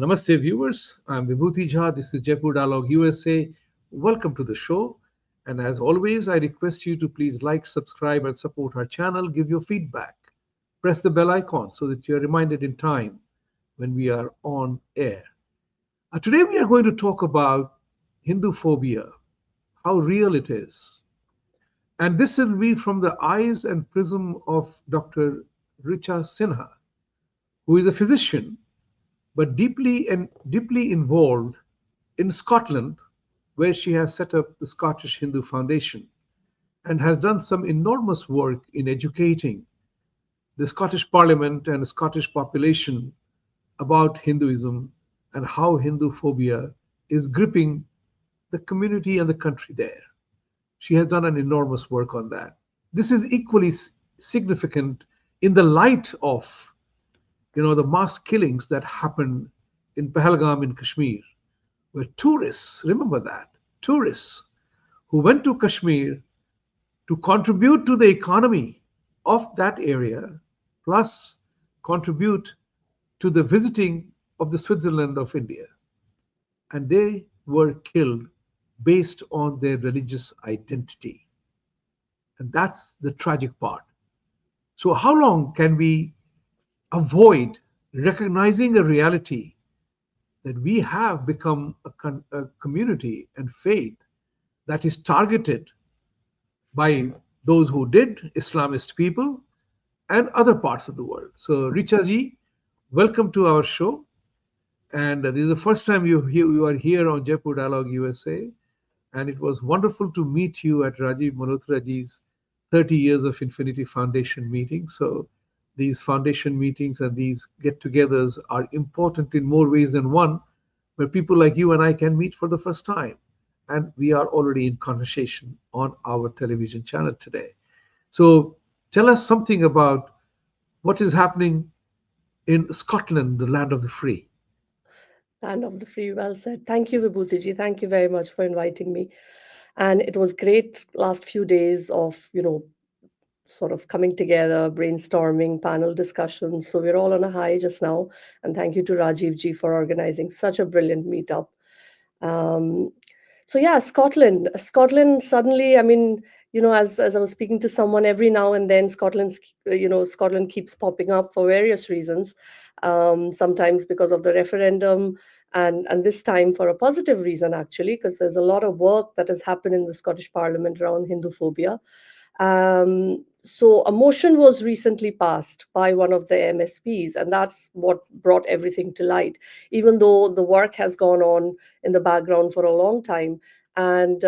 Namaste, viewers. I'm VibhutiJha. This is Jaipur Dialogue USA. Welcome to the show. And as always, I request you to please like, subscribe, and support our channel. Give your feedback. Press the bell icon so that you're reminded in time when we are on air. Today, we are going to talk about Hinduphobia, how real it is. And this will be from the eyes and prism of Dr. Richa Sinha, who is a physician but deeply involved in Scotland, where she has set up the Scottish Hindu Foundation and has done some enormous work in educating the Scottish Parliament and the Scottish population about Hinduism and how Hindu phobia is gripping the community and the country there. She has done an enormous work on that. This is equally significant in the light of the mass killings that happened in Pahalgam in Kashmir, where tourists, remember that, tourists who went to Kashmir to contribute to the economy of that area, plus contribute to the visiting of the Switzerland of India. And they were killed based on their religious identity. And that's the tragic part. So, how long can we avoid recognizing a reality that we have become a community and faith that is targeted by those who did, Islamist people, and other parts of the world? So, Richa ji, welcome to our show. And this is the first time you are here on Jaipur Dialogue USA. And it was wonderful to meet you at Rajiv Malhotra ji's 30 Years of Infinity Foundation meeting. So, these foundation meetings and these get-togethers are important in more ways than one, where people like you and I can meet for the first time. And we are already in conversation on our television channel today. So tell us something about what is happening in Scotland, the land of the free. Land of the free, well said. Thank you, Vibhutiji. Thank you very much for inviting me. And it was great last few days of, sort of coming together, brainstorming, panel discussions. So we're all on a high just now. And thank you to Rajiv ji for organizing such a brilliant meetup. Um, so yeah, Scotland suddenly, I mean, as I was speaking to someone, every now and then Scotland keeps popping up for various reasons. Sometimes because of the referendum, and this time for a positive reason, actually, because there's a lot of work that has happened in the Scottish Parliament around Hinduphobia. So a motion was recently passed by one of the MSPs, and that's what brought everything to light, even though the work has gone on in the background for a long time. And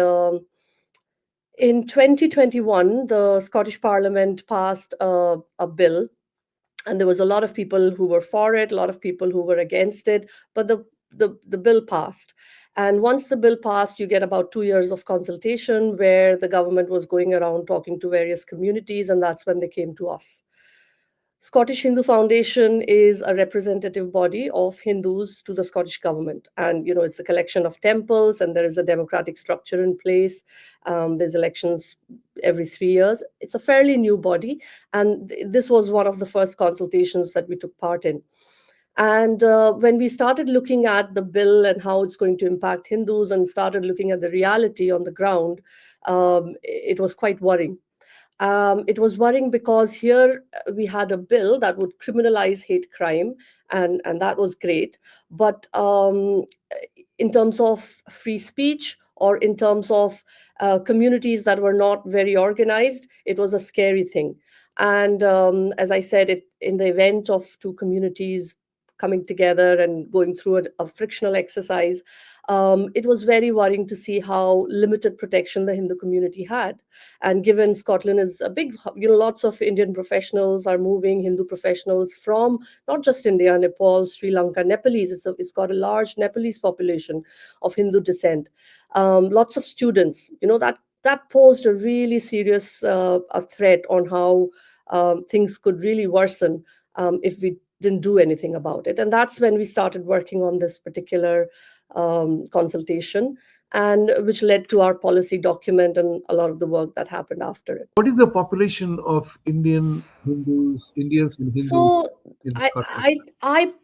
in 2021, the Scottish Parliament passed a bill, and there was a lot of people who were for it, a lot of people who were against it, but the bill passed. And once the bill passed, you get about 2 years of consultation where the government was going around talking to various communities, and that's when they came to us. Scottish Hindu Foundation is a representative body of Hindus to the Scottish government. And, it's a collection of temples, and there is a democratic structure in place. There's elections every 3 years. It's a fairly new body. And this was one of the first consultations that we took part in. And when we started looking at the bill and how it's going to impact Hindus and started looking at the reality on the ground, it was quite worrying. It was worrying because here we had a bill that would criminalize hate crime, and that was great. But in terms of free speech, or in terms of communities that were not very organized, it was a scary thing. And as I said, in the event of two communities coming together and going through a frictional exercise, it was very worrying to see how limited protection the Hindu community had. And given Scotland is a big, lots of Indian professionals are moving, Hindu professionals from not just India, Nepal, Sri Lanka, Nepalese. It's got a large Nepalese population of Hindu descent. Lots of students, that posed a really serious a threat on how things could really worsen if we didn't do anything about it. And that's when we started working on this particular consultation. and which led to our policy document and a lot of the work that happened after it. What is the population of Indians and Hindus So in Scotland?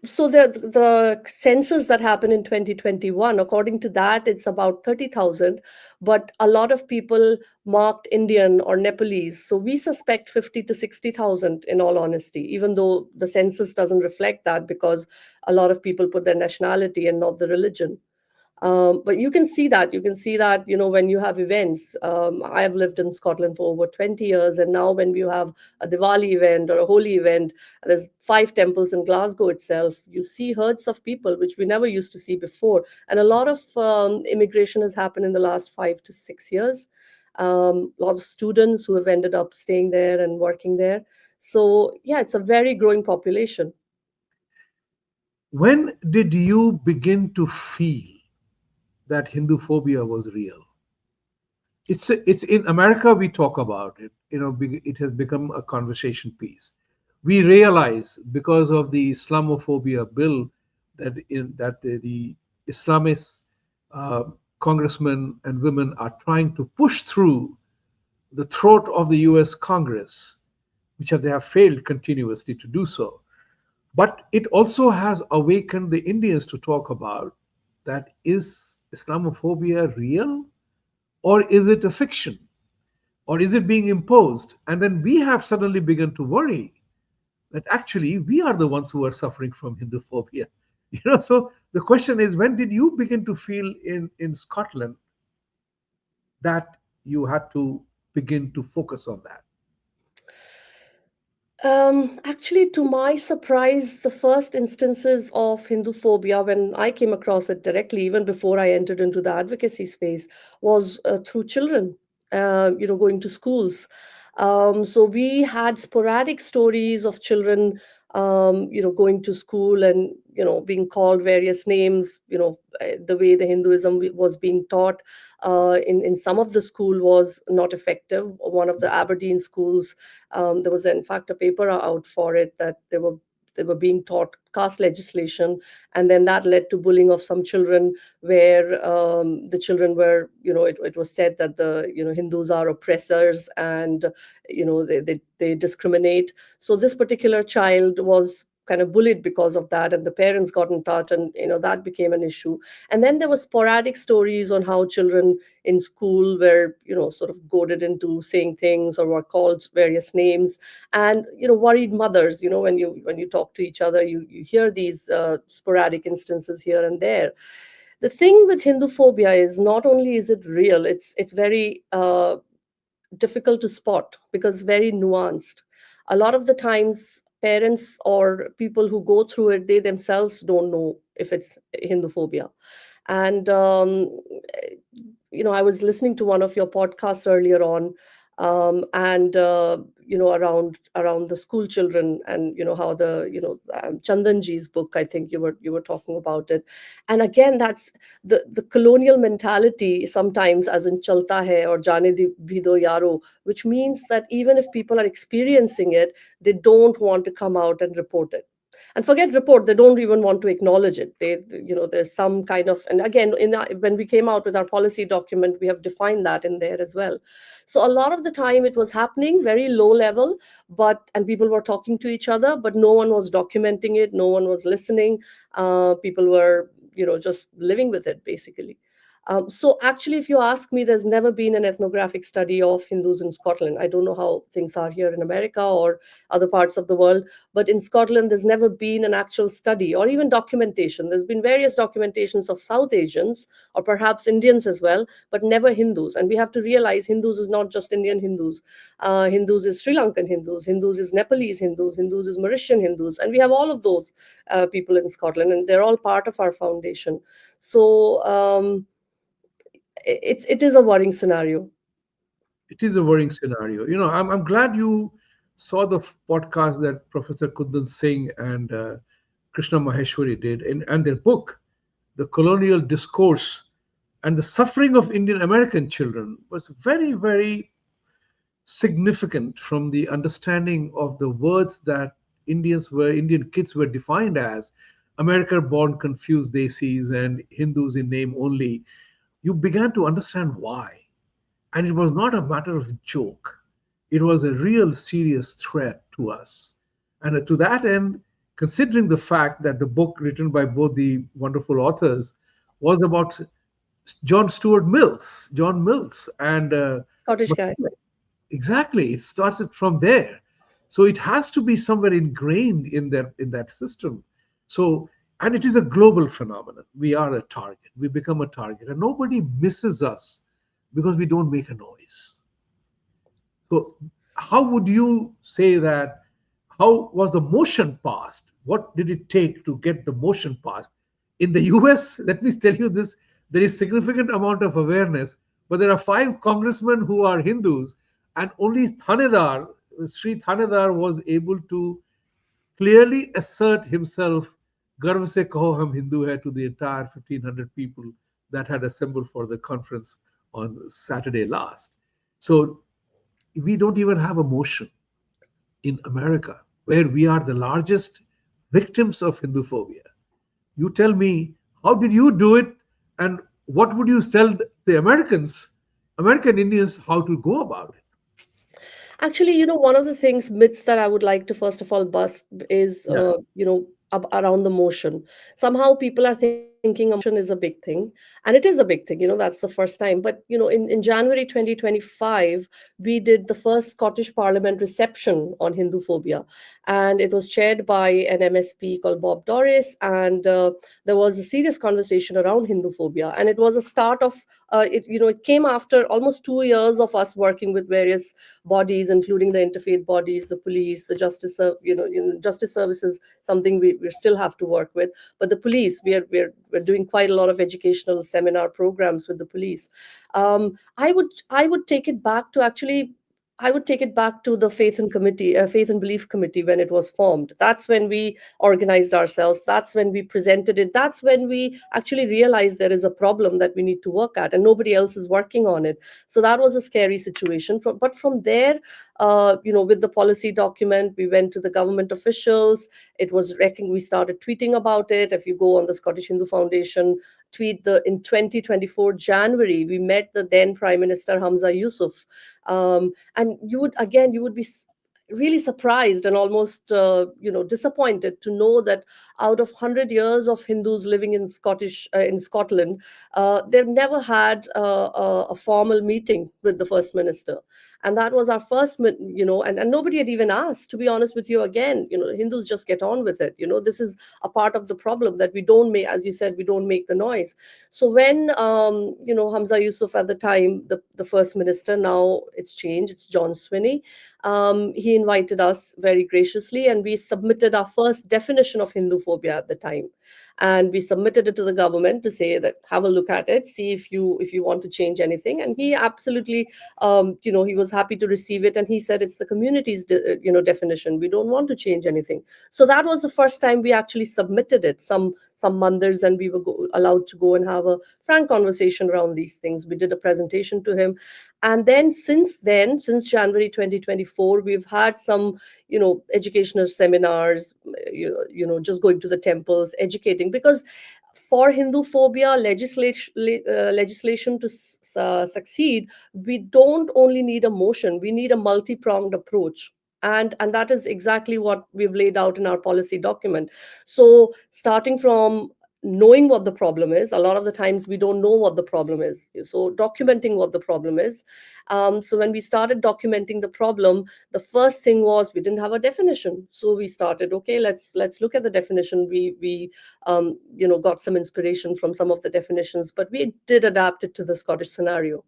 so the census that happened in 2021, according to that, it's about 30,000, but a lot of people marked Indian or Nepalese. So we suspect 50 to 60,000 in all honesty, even though the census doesn't reflect that because a lot of people put their nationality and not the religion. But you can see that. You can see that, when you have events. I have lived in Scotland for over 20 years, and now when you have a Diwali event or a holy event, there's 5 temples in Glasgow itself. You see herds of people, which we never used to see before. And a lot of immigration has happened in the last 5 to 6 years. Lots of students who have ended up staying there and working there. So, yeah, it's a very growing population. When did you begin to feel that Hinduphobia was real? It's in America we talk about it. It has become a conversation piece. We realize because of the Islamophobia bill that the Islamist uh, congressmen and women are trying to push through the throat of the U.S. Congress, which they have failed continuously to do so. But it also has awakened the Indians to talk about that, is Islamophobia real, or is it a fiction, or is it being imposed? And then we have suddenly begun to worry that actually we are the ones who are suffering from Hinduphobia. So the question is, when did you begin to feel in Scotland that you had to begin to focus on that? Actually, to my surprise, the first instances of Hindu phobia, when I came across it directly, even before I entered into the advocacy space, was through children, going to schools. So we had sporadic stories of children, going to school and, being called various names, the way the Hinduism was being taught in some of the school was not effective. One of the Aberdeen schools, there was in fact a paper out for it that they were being taught caste legislation, and then that led to bullying of some children, where the children were, it was said that the Hindus are oppressors, and they discriminate. So this particular child was kind of bullied because of that, and the parents got in touch, and that became an issue. And then there were sporadic stories on how children in school were, sort of goaded into saying things or were called various names, and worried mothers. When you talk to each other, you hear these sporadic instances here and there. The thing with Hindu phobia is, not only is it real, it's very difficult to spot because it's very nuanced. A lot of the times, parents or people who go through it, they themselves don't know if it's Hindu phobia. And I was listening to one of your podcasts earlier on, and around the school children, and how the Chandanji's book, I think you were talking about it. And again, that's the colonial mentality sometimes, as in chalta hai or jane bhi do yaro, which means that even if people are experiencing it, they don't want to come out and report it. And forget report, they don't even want to acknowledge it. There's some kind of, and again, when we came out with our policy document, we have defined that in there as well. So a lot of the time it was happening very low level, and people were talking to each other, but no one was documenting it, no one was listening. People were just living with it, basically. So actually, if you ask me, there's never been an ethnographic study of Hindus in Scotland. I don't know how things are here in America or other parts of the world, but in Scotland, there's never been an actual study or even documentation. There's been various documentations of South Asians or perhaps Indians as well, but never Hindus. And we have to realize Hindus is not just Indian Hindus. Hindus is Sri Lankan Hindus, Hindus is Nepalese Hindus, Hindus is Mauritian Hindus, and we have all of those people in Scotland, and they're all part of our foundation. So it is a worrying scenario. It is a worrying scenario. I'm glad you saw the podcast that Professor Kundan Singh and Krishna Maheshwari did, and their book, The Colonial Discourse and the Suffering of Indian American Children, was very, very significant from the understanding of the words that Indian kids were defined as American born confused desis and Hindus in name only. you began to understand why. And it was not a matter of joke, it was a real serious threat to us. And to that end, considering the fact that the book written by both the wonderful authors was about John Mills, and Scottish guy. exactly, it started from there. So it has to be somewhere ingrained in that system. So, and it is a global phenomenon. We are a target. We become a target, and nobody misses us because we don't make a noise. So, how would you say that? How was the motion passed? What did it take to get the motion passed? In the US, let me tell you this, there is significant amount of awareness, but there are five congressmen who are Hindus, and only Thanedar, Sri Thanedar was able to clearly assert himself, गर्व से कहो हम हिंदू है, to the entire 1,500 people that had assembled for the conference on Saturday last. So we don't even have a motion in America, where we are the largest victims of Hinduphobia. You tell me, how did you do it? And what would you tell the Americans, American Indians, how to go about it? Actually, one of the things, myths that I would like to first of all bust is, Yeah, around the motion. Somehow people are thinking a motion is a big thing, and it is a big thing. That's the first time. But in January 2025, we did the first Scottish Parliament reception on Hinduphobia, and it was chaired by an MSP called Bob Doris, and there was a serious conversation around Hinduphobia, and it was a start of it came after almost 2 years of us working with various bodies, including the interfaith bodies, the police, the justice services, something we still have to work with. But the police, we're doing quite a lot of educational seminar programs with the police. I would take it back to actually. I would take it back to the Faith and Belief Committee when it was formed. That's when we organized ourselves. That's when we presented it. That's when we actually realized there is a problem that we need to work at, and nobody else is working on it. So that was a scary situation. But from there, with the policy document, we went to the government officials. It was we started tweeting about it. If you go on the Scottish Hindu Foundation tweet, in 2024 January, we met the then Prime Minister Hamza Yusuf, and you would be really surprised and almost disappointed to know that out of 100 years of Hindus living in Scotland, they've never had a formal meeting with the First Minister. And that was our first and nobody had even asked, to be honest with you. Again, Hindus just get on with it. This is a part of the problem, that we don't make, as you said, we don't make the noise. So when Hamza Yusuf, at the time, the First Minister, now it's changed, it's John Swinney, he invited us very graciously, and we submitted our first definition of Hinduphobia at the time. And we submitted it to the government to say that, have a look at it, see if you want to change anything. And he absolutely, he was happy to receive it, and he said it's the community's definition, we don't want to change anything. So that was the first time we actually submitted it, some mandirs, and we were allowed to go and have a frank conversation around these things. We did a presentation to him. And then, since January 2024, we've had some educational seminars, just going to the temples, educating, because for Hinduphobia legislation to succeed, we don't only need a motion, we need a multi-pronged approach. And that is exactly what we've laid out in our policy document. So starting from knowing what the problem is, a lot of the times we don't know what the problem is, so documenting what the problem is. So when we started documenting the problem, the first thing was, we didn't have a definition. So we started, okay, let's look at the definition. We got some inspiration from some of the definitions, but we did adapt it to the Scottish scenario.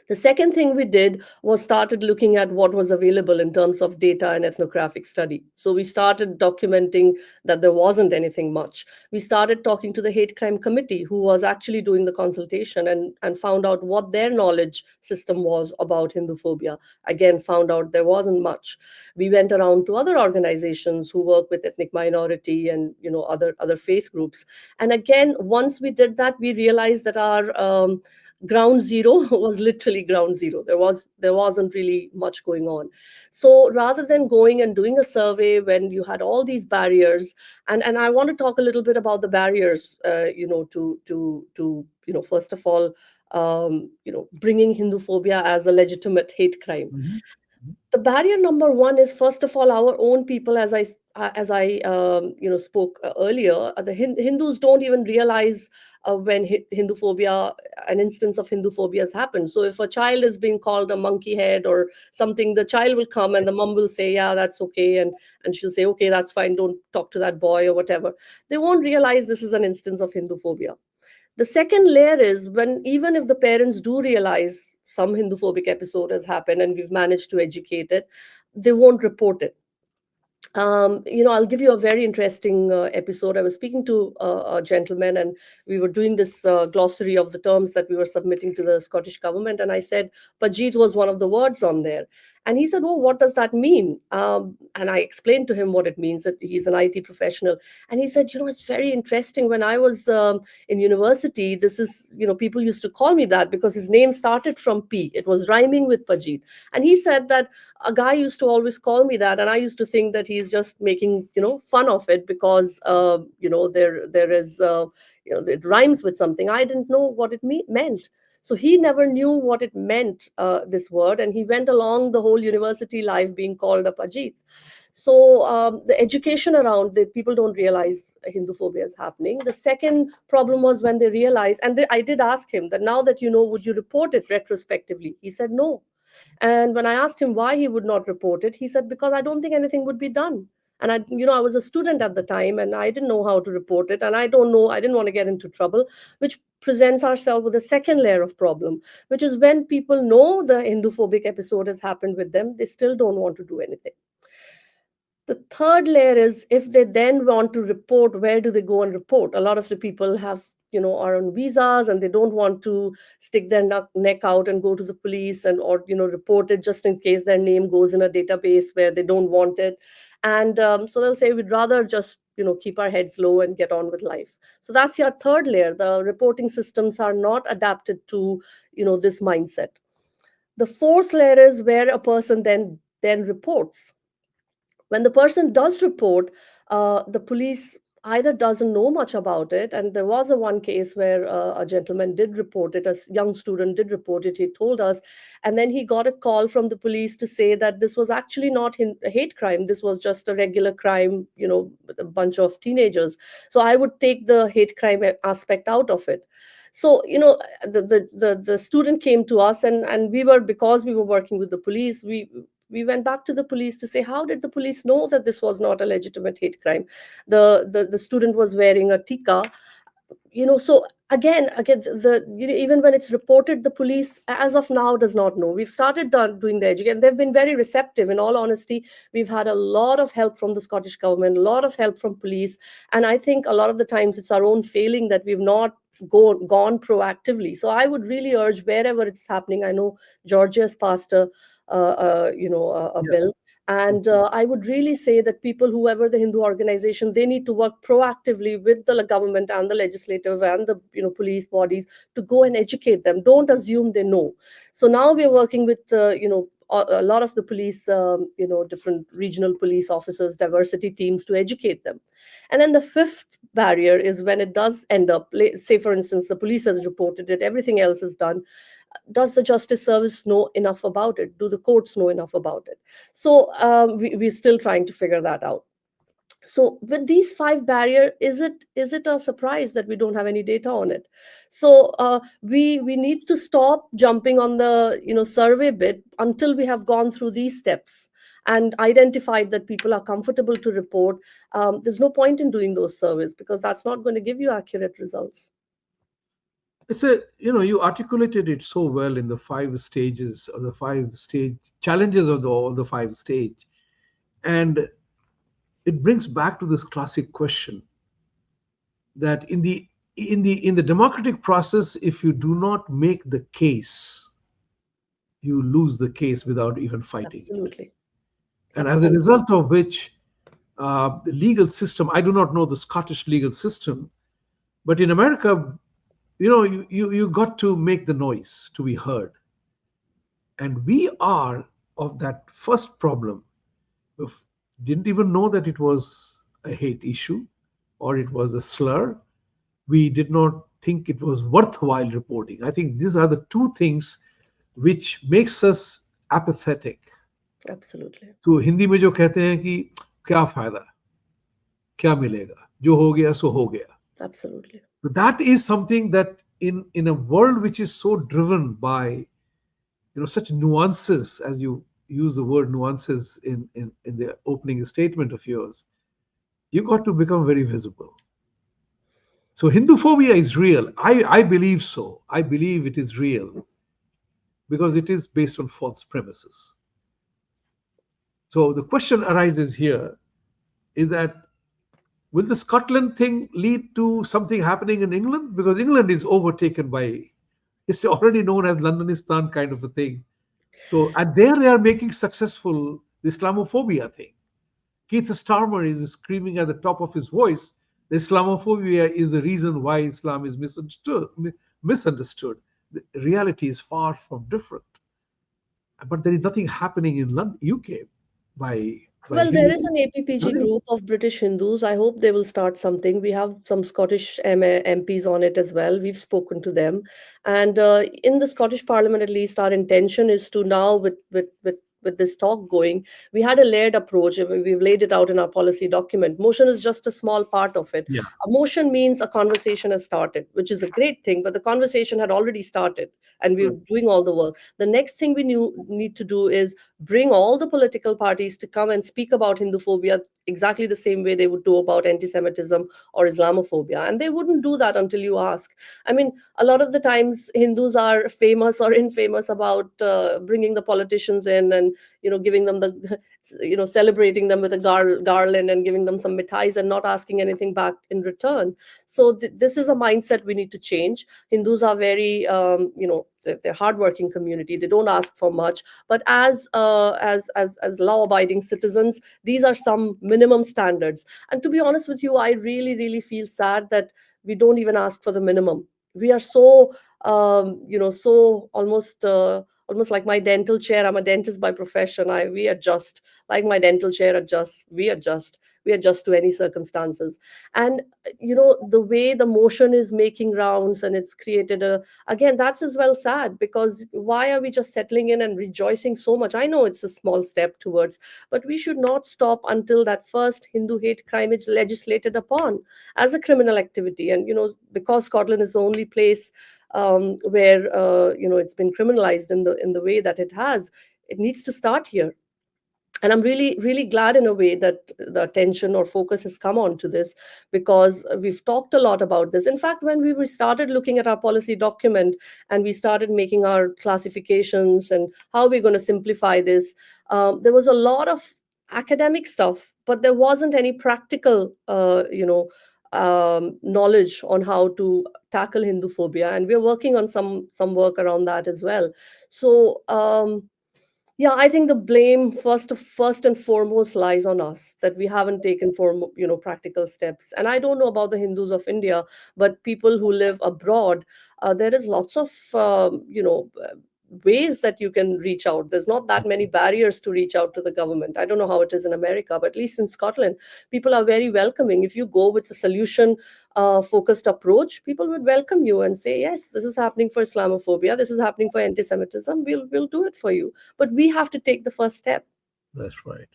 The second thing we did was started looking at what was available in terms of data and ethnographic study. So we started documenting that there wasn't anything much. We started talking to the Hate Crime Committee, who was actually doing the consultation, and found out what their knowledge system was about Hinduphobia. Again, found out there wasn't much. We went around to other organizations who work with ethnic minority and other faith groups. And again, once we did that, we realized that our ground zero was literally ground zero. There wasn't really much going on. So rather than going and doing a survey when you had all these barriers, and I want to talk a little bit about the barriers, to first of all, bringing Hinduphobia as a legitimate hate crime. Mhm. The barrier number one is, first of all, our own people. As I spoke earlier, the Hindus don't even realize when Hinduphobia, an instance of Hinduphobia has happened. So if a child is being called a monkey head or something, the child will come and the mom will say, yeah, that's okay, and she'll say, okay, that's fine, don't talk to that boy or whatever. They won't realize this is an instance of Hinduphobia. The second layer is, when even if the parents do realize some Hinduphobic episode has happened and we've managed to educate it, they won't report it. I'll give you a very interesting episode. I was speaking to a gentleman, and we were doing this glossary of the terms that we were submitting to the Scottish government. And I said, Pajit was one of the words on there. And he said, oh, what does that mean? And I explained to him what it means, that he's an IT professional. And he said, it's very interesting. When I was in university, people used to call me that because his name started from P. It was rhyming with Pajit. And he said that a guy used to always call me that, and I used to think that he's just making fun of it because there is it rhymes with something. I didn't know what it meant. So he never knew what it meant, this word, and he went along the whole university life being called a Pajit. So the education around, the people don't realize Hinduphobia is happening. The second problem was when they realized, and I did ask him that, now that would you report it retrospectively? He said no. And when I asked him why he would not report it, he said, because I don't think anything would be done. And I was a student at the time, and I didn't know how to report it. And I don't know, I didn't want to get into trouble, which presents ourselves with a second layer of problem, which is when people know the Hinduphobic episode has happened with them, they still don't want to do anything. The third layer is, if they then want to report, where do they go and report? A lot of the people are on visas, and they don't want to stick their neck out and go to the police and or report it, just in case their name goes in a database where they don't want it. And so they'll say, we'd rather just keep our heads low and get on with life. So that's your third layer. The reporting systems are not adapted to this mindset. The fourth layer is where a person then reports. When the person does report, the police either doesn't know much about it. And there was one case where a gentleman did report it, a young student did report it, he told us. And then he got a call from the police to say that this was actually not a hate crime, this was just a regular crime, with a bunch of teenagers. So I would take the hate crime aspect out of it. So the student came to us, and because we were working with the police, we went back to the police to say, how did the police know that this was not a legitimate hate crime? The student was wearing a tika. So again, even when it's reported, the police as of now does not know. We've started doing the education. They've been very receptive. In all honesty, we've had a lot of help from the Scottish government, a lot of help from police. And I think a lot of the times it's our own failing that we've not gone proactively. So I would really urge, wherever it's happening, I know Georgia has passed a Yeah. bill. And I would really say that people, whoever the Hindu organization, they need to work proactively with the government and the legislative and the police bodies to go and educate them. Don't assume they know. So now we are working with a lot of the police, different regional police officers, diversity teams, to educate them. And then the fifth barrier is when it does end up, say for instance, the police has reported it, everything else is done. Does the justice service know enough about it? Do the courts know enough about it? So we're still trying to figure that out. So with these five barriers, is it a surprise that we don't have any data on it? So we need to stop jumping on the survey bit until we have gone through these steps and identified that people are comfortable to report. There's no point in doing those surveys, because that's not going to give you accurate results. It's a, you articulated it so well in the five stages, or the five stage challenges of the five stage. And it brings back to this classic question that in the democratic process, if you do not make the case, you lose the case without even fighting it. Absolutely. And as a Absolutely. result of which, the legal system, I do not know the Scottish legal system, but in America, you got to make the noise to be heard. And we are of that first problem of didn't even know that it was a hate issue or it was a slur. We did not think it was worthwhile reporting. I think these are the two things which makes us apathetic. Absolutely. तो हिंदी में जो कहते हैं कि क्या फायदा, क्या मिलेगा, जो हो गया सो हो गया. Absolutely. So that is something that in a world which is so driven by such nuances, as you use the word nuances in the opening statement of yours, you got to become very visible. So Hinduphobia is real. I believe so. I believe it is real because it is based on false premises. So the question arises here is that will the Scotland thing lead to something happening in England? Because England is overtaken by, it's already known as Londonistan kind of a thing. So, and there they are making successful the Islamophobia thing. Keith Starmer is screaming at the top of his voice, the Islamophobia is the reason why Islam is misunderstood. The reality is far from different. But there is nothing happening in London, UK by Well, there is Hindu. an APPG group of British Hindus. I hope they will start something. We have some Scottish MPs on it as well. We've spoken to them, and in the Scottish Parliament, at least, our intention is to now, with this talk going, we had a layered approach. We've laid it out in our policy document. Motion is just a small part of it. Yeah. A motion means a conversation has started, which is a great thing, but the conversation had already started, and we're Right. doing all the work. The next thing we need to do is bring all the political parties to come and speak about Hinduphobia exactly the same way they would do about anti-Semitism or Islamophobia. And they wouldn't do that until you ask. I mean, a lot of the times Hindus are famous or infamous about bringing the politicians in and, giving them the, celebrating them with a garland and giving them some mithais and not asking anything back in return. So this is a mindset we need to change. Hindus are very, they're hardworking community. They don't ask for much, but as law abiding citizens, these are some minimum standards. And to be honest with you, I really really feel sad that we don't even ask for the minimum. We are so so almost like my dental chair. I'm a dentist by profession. We adjust, like my dental chair adjusts. We adjust to any circumstances. And the way the motion is making rounds, and it's created a, again, that's as well sad, because why are we just settling in and rejoicing so much? I know it's a small step towards, but we should not stop until that first Hindu hate crime is legislated upon as a criminal activity. And because Scotland is the only place where it's been criminalized in the way that it has, it needs to start here. And I'm really really glad in a way that the attention or focus has come on to this, because we've talked a lot about this. In fact, when we started looking at our policy document and we started making our classifications and how we're going to simplify this, there was a lot of academic stuff, but there wasn't any practical knowledge on how to tackle Hinduphobia, and we're working on some work around that as well. So yeah, I think the blame first and foremost lies on us, that we haven't taken practical steps. And I don't know about the Hindus of India, but people who live abroad, there is lots of ways that you can reach out. There's not that many barriers to reach out to the government. I don't know how it is in America, but at least in Scotland, people are very welcoming. If you go with a solution focused approach, people would welcome you and say, yes, this is happening for Islamophobia, this is happening for anti-Semitism, we'll do it for you. But we have to take the first step. That's right.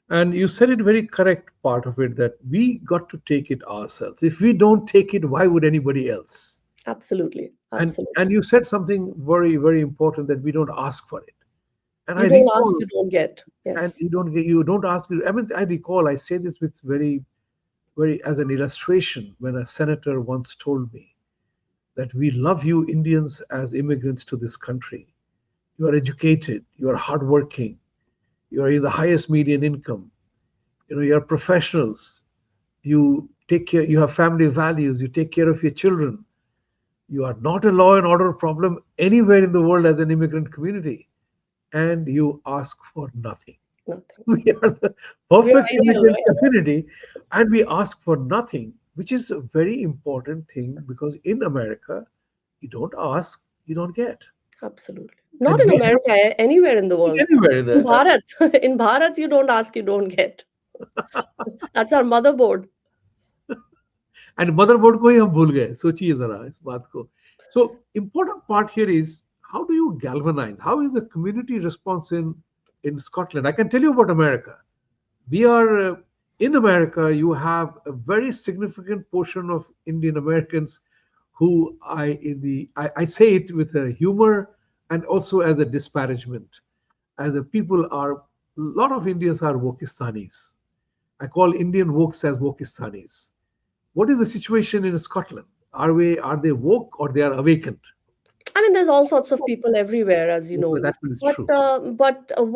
And you said it very correct part of it that we got to take it ourselves. If we don't take it, why would anybody else? Absolutely. And Absolutely. you said something very, very important that we don't ask for it. And I You don't ask, recall, you don't get. and Yes. you don't ask. I mean, I recall I say this with very, very as an illustration when a senator once told me that we love you Indians as immigrants to this country. You are educated, you are hardworking, you are in the highest median income, you are professionals, you take care, you have family values, you take care of your children. You are not a law and order problem anywhere in the world as an immigrant community, and you ask for nothing. Nothing. We are the We're perfect ideal, immigrant right? community, and we ask for nothing, which is a very important thing because in America, You don't ask, you don't get. Absolutely. Not And in we have America, anywhere in the world. anywhere in In the Bharat, in Bharat, you don't ask, you don't get. That's our motherboard. And motherboard को ही हम भूल गए सोचिए जरा इस बात को so important part here is how do you galvanize how is the community response in Scotland. I can tell you about America. We are in America, you have a very significant portion of Indian Americans who I say it with a humor and also as a disparagement, as a people are a lot of Indians are Wokistanis. I call Indian wokes as Wokistanis. What is the situation in Scotland? Are they woke or they are awakened? I mean, there's all sorts of people everywhere, as you Well, know. that one is true.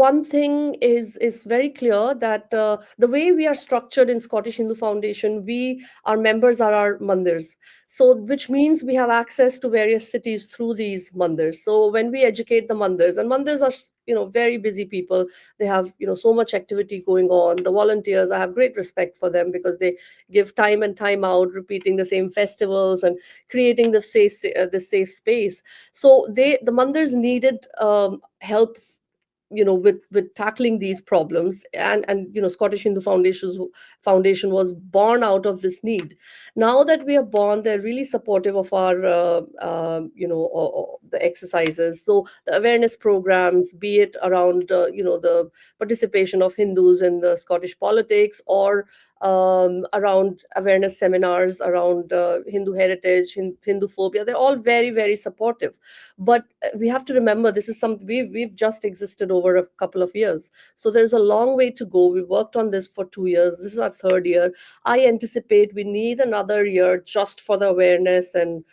One thing is very clear that the way we are structured in Scottish Hindu Foundation, we our members are our mandirs. So, which means we have access to various cities through these mandirs. So, when we educate the mandirs, and mandirs are very busy people. They have so much activity going on. The volunteers, I have great respect for them because they give time and time out, repeating the same festivals and creating the safe space. So the mandirs needed help, with tackling these problems, and Scottish Hindu Foundation was born out of this need. Now that we are born, they're really supportive of our the exercises. So the awareness programs, be it around the participation of Hindus in the Scottish politics, or around awareness seminars around Hindu heritage, Hinduphobia, they're all very, very supportive. But we have to remember, this is something we've just existed over a couple of years, so there's a long way to go. We worked on this for 2 years. This is our third year. I anticipate we need another year just for the awareness and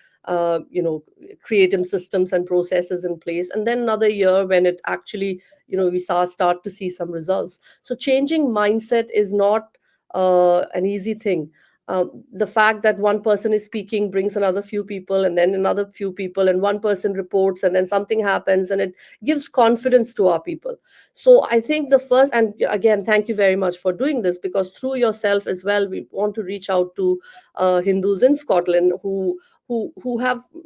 creating systems and processes in place, and then another year when it actually we start to see some results. So changing mindset is not an easy thing. The fact that one person is speaking brings another few people, and then another few people, and one person reports, and then something happens, and it gives confidence to our people. So I think the first, and again, thank you very much for doing this, because through yourself as well, we want to reach out to Hindus in Scotland who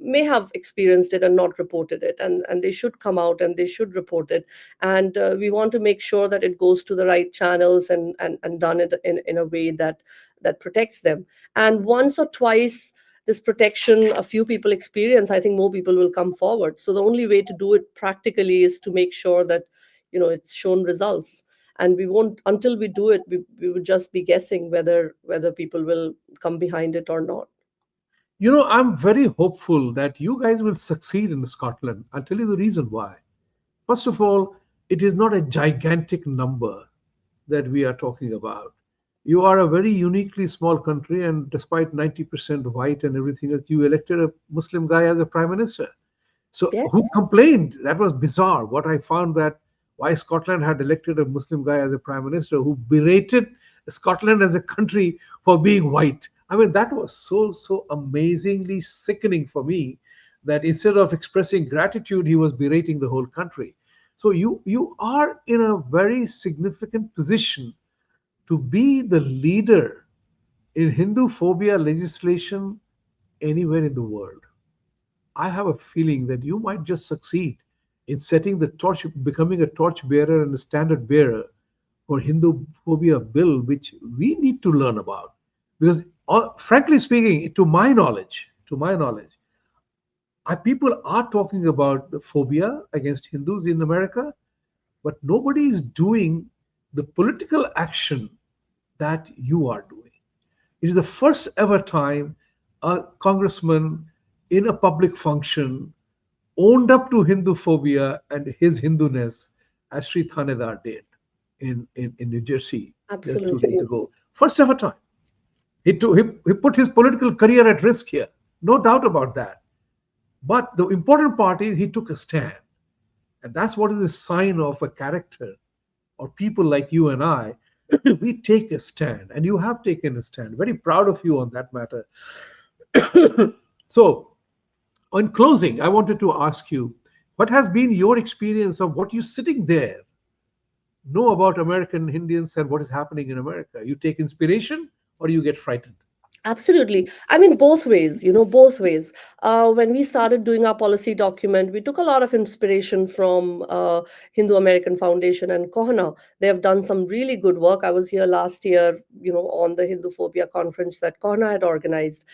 may have experienced it and not reported it, and they should come out and they should report it. And we want to make sure that it goes to the right channels, and done it in a way that protects them. And once or twice this protection a few people experience, I think more people will come forward. So the only way to do it practically is to make sure that it's shown results. And we won't, until we do it, we would just be guessing whether people will come behind it or not. I'm very hopeful that you guys will succeed in Scotland. I'll tell you the reason why. First of all, it is not a gigantic number that we are talking about. You are a very uniquely small country, and despite 90% white and everything else, you elected a Muslim guy as a prime minister. So who Yes, complained? That was bizarre. What I found that why Scotland had elected a Muslim guy as a prime minister who berated Scotland as a country for being white. I mean, that was so amazingly sickening for me that instead of expressing gratitude, he was berating the whole country. So you are in a very significant position to be the leader in Hindu phobia legislation anywhere in the world. I have a feeling that you might just succeed in setting the torch, becoming a torch bearer and a standard bearer for Hindu phobia bill, which we need to learn about. Because, frankly speaking, to my knowledge, people are talking about the phobia against Hindus in America, but nobody is doing the political action that you are doing. It is the first ever time a congressman in a public function owned up to Hindu phobia and his Hinduness, as Sri Thanedar did in New Jersey just 2 days absolutely. ago. First ever time. He put his political career at risk here. No doubt about that. But the important part is he took a stand. And that's what is a sign of a character or people like you and I. We take a stand, and you have taken a stand. Very proud of you on that matter. So, in closing, I wanted to ask you what has been your experience of what you sitting there know about American Indians and what is happening in America? You take inspiration or you get frightened? Absolutely. I mean, both ways, both ways. When we started doing our policy document, we took a lot of inspiration from Hindu American Foundation and Kohana. They have done some really good work. I was here last year, on the Hinduphobia conference that Kohana had organized.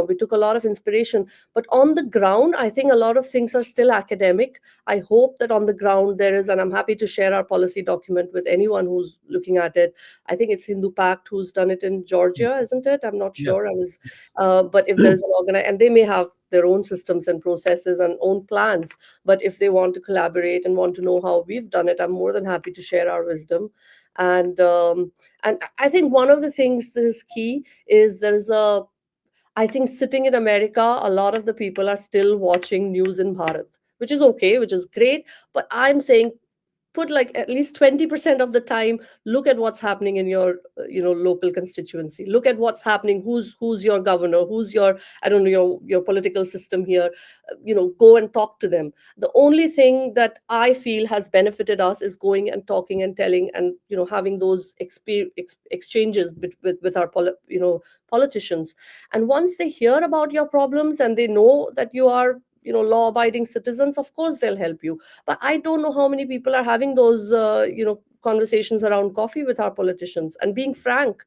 We took a lot of inspiration. But on the ground, I think a lot of things are still academic. I hope that on the ground there is, and I'm happy to share our policy document with anyone who's looking at it. I think it's Hindu Pact who's done it in Yeah, Georgia, isn't it? I'm not yeah. sure. I was, Yes. but if there's an and they may have their own systems and processes and own plans. But if they want to collaborate and want to know how we've done it, I'm more than happy to share our wisdom. And I think one of the things that is key is there is a I think sitting in America, a lot of the people are still watching news in Bharat, which is okay, which is great. But I'm saying put like at least 20% of the time, look at what's happening in your local constituency, look at what's happening, who's your governor, who's your, I don't know, your political system here. Go and talk to them. The only thing that I feel has benefited us is going and talking and telling and having those exchanges with our politicians. And once they hear about your problems and they know that you are law abiding citizens, of course they'll help you. But I don't know how many people are having those conversations around coffee with our politicians. And being frank,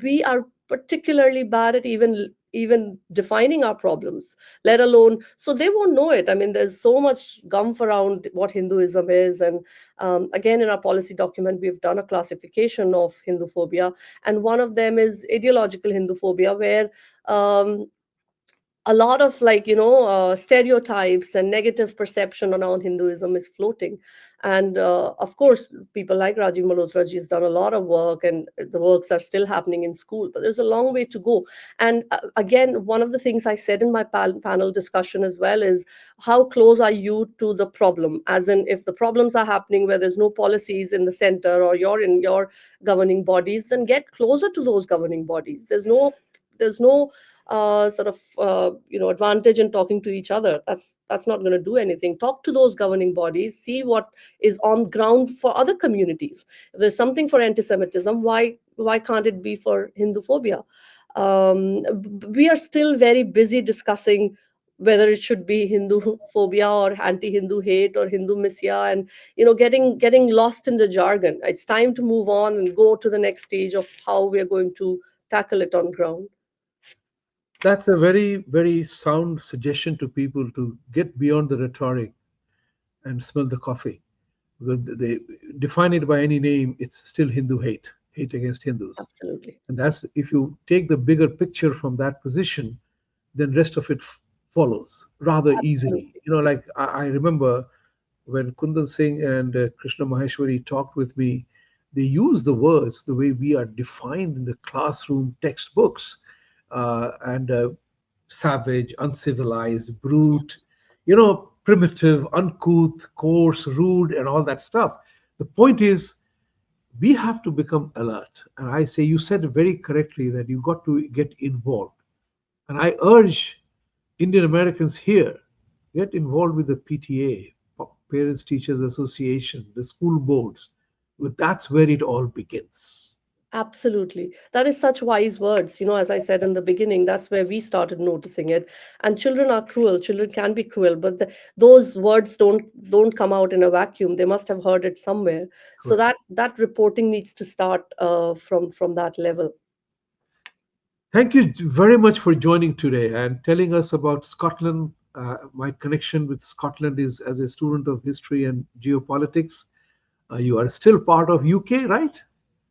we are particularly bad at even defining our problems, let alone, so they won't know it. I mean, there's so much gump around what Hinduism is. And again, in our policy document, we've done a classification of Hinduphobia, and one of them is ideological Hinduphobia, where um, a lot of stereotypes and negative perception around Hinduism is floating. And of course, people like Rajiv Malhotra ji has done a lot of work, and the works are still happening in school, but there's a long way to go. And again, one of the things I said in my panel discussion as well is, how close are you to the problem? As in, if the problems are happening where there's no policies in the center, or you're in your governing bodies, then get closer to those governing bodies. There's no advantage in talking to each other. That's not going to do anything. Talk to those governing bodies, see what is on ground for other communities. If there's something for anti-Semitism, why can't it be for Hinduphobia? We are still very busy discussing whether it should be Hindu phobia or anti-Hindu hate or Hindu misya, and getting lost in the jargon. It's time to move on and go to the next stage of how we are going to tackle it on ground. That's a very, very sound suggestion to people to get beyond the rhetoric and smell the coffee. Because they define it by any name, it's still Hindu hate, hate against Hindus. Absolutely. And that's, if you take the bigger picture from that position, then rest of it follows rather easily. Absolutely. Like I remember when Kundan Singh and Krishna Maheshwari talked with me, they use the words the way we are defined in the classroom textbooks, and savage, uncivilized, brute, primitive, uncouth, coarse, rude, and all that stuff. The point is, we have to become alert. And I say, you said very correctly that you got to get involved. And I urge Indian Americans here, get involved with the PTA, Parents Teachers Association, the school boards. That's where it all begins. Absolutely. That is such wise words. As I said in the beginning, that's where we started noticing it. And children are cruel. Children can be cruel, but those words don't come out in a vacuum. They must have heard it somewhere. So Correct. that reporting needs to start from that level. Thank you very much for joining today and telling us about Scotland. My connection with Scotland is as a student of history and geopolitics. You are still part of UK, right?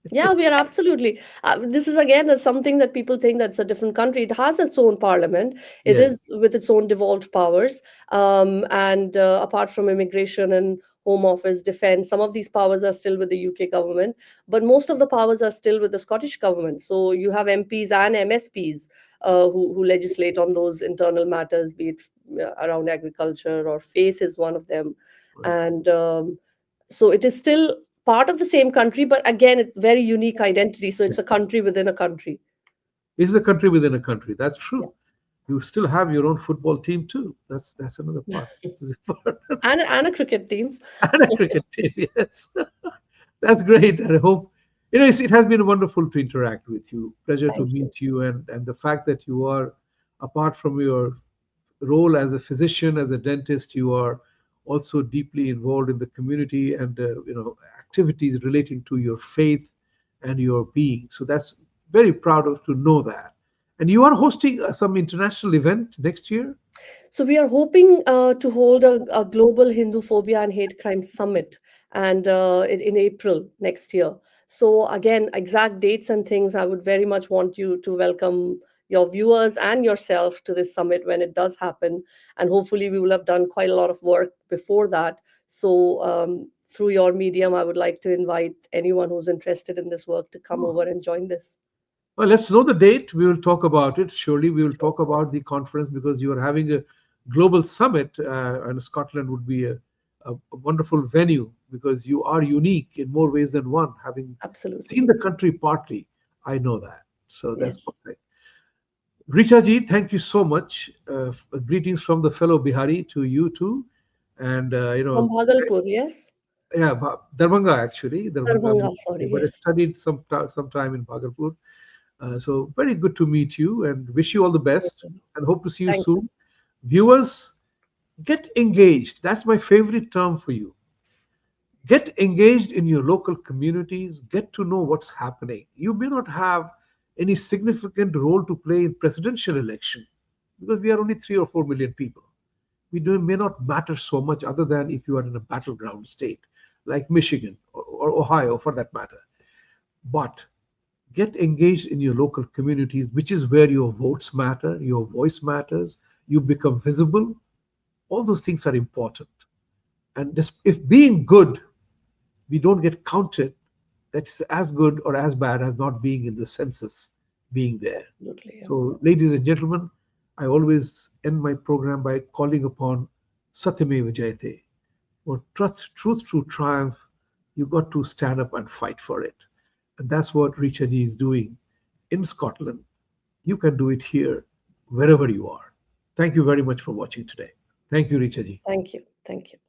Yeah, we are absolutely. This is again something that people think that's a different country. It has its own parliament. It Yeah. is with its own devolved powers. And apart from immigration and home office, defense, some of these powers are still with the UK government, but most of the powers are still with the Scottish government. So you have MPs and MSPs who legislate on those internal matters, be it around agriculture or faith is one of them. Right. And so it is still part of the same country, but again, it's very unique identity. So it's a country within a country. It's a country within a country. That's Yeah. true. You still have your own football team too. That's another part which is important. And a cricket team. And a cricket team, yes. That's great. And I hope It has been wonderful to interact with you. Pleasure to Thank you. meet you, and the fact that you are, apart from your role as a physician, as a dentist, you are also deeply involved in the community and activities relating to your faith and your being. So that's very proud of to know that. And you are hosting some international event next year. So we are hoping to hold a global Hinduphobia and hate crime summit, and in April next year. So again, exact dates and things, I would very much want you to welcome your viewers and yourself to this summit when it does happen. And hopefully, we will have done quite a lot of work before that. So through your medium, I would like to invite anyone who's interested in this work to come over and join this. Well, let's know the date. We will talk about it. Surely, we will Sure. talk about the conference because you are having a global summit, and Scotland would be a wonderful venue because you are unique in more ways than one. Having seen Absolutely. the country partly, I know that. So that's Yes. perfect. Richa ji, thank you so much. Greetings from the fellow Bihari to you too. And, From Bhagalpur, yes? yeah, Darbhanga actually, Darbhanga, Darbhanga, sorry, but I yes. studied some time in Bhagalpur. So very good to meet you and wish you all the best and hope to see you Thank you. soon. Viewers, get engaged. That's my favorite term for you. Get engaged in your local communities, get to know what's happening. You may not have any significant role to play in presidential election because we are only 3 or 4 million people. May not matter so much other than if you are in a battleground state like Michigan or Ohio for that matter. But get engaged in your local communities, which is where your votes matter, your voice matters, you become visible. All those things are important. And if being good, we don't get counted, that's as good or as bad as not being in the census, being there. Absolutely. Yeah. So, ladies and gentlemen, I always end my program by calling upon Satyameva Jayate. For truth to triumph, you got to stand up and fight for it. And that's what Richa ji is doing in Scotland. You can do it here, wherever you are. Thank you very much for watching today. Thank you, Richa ji. Thank you. Thank you.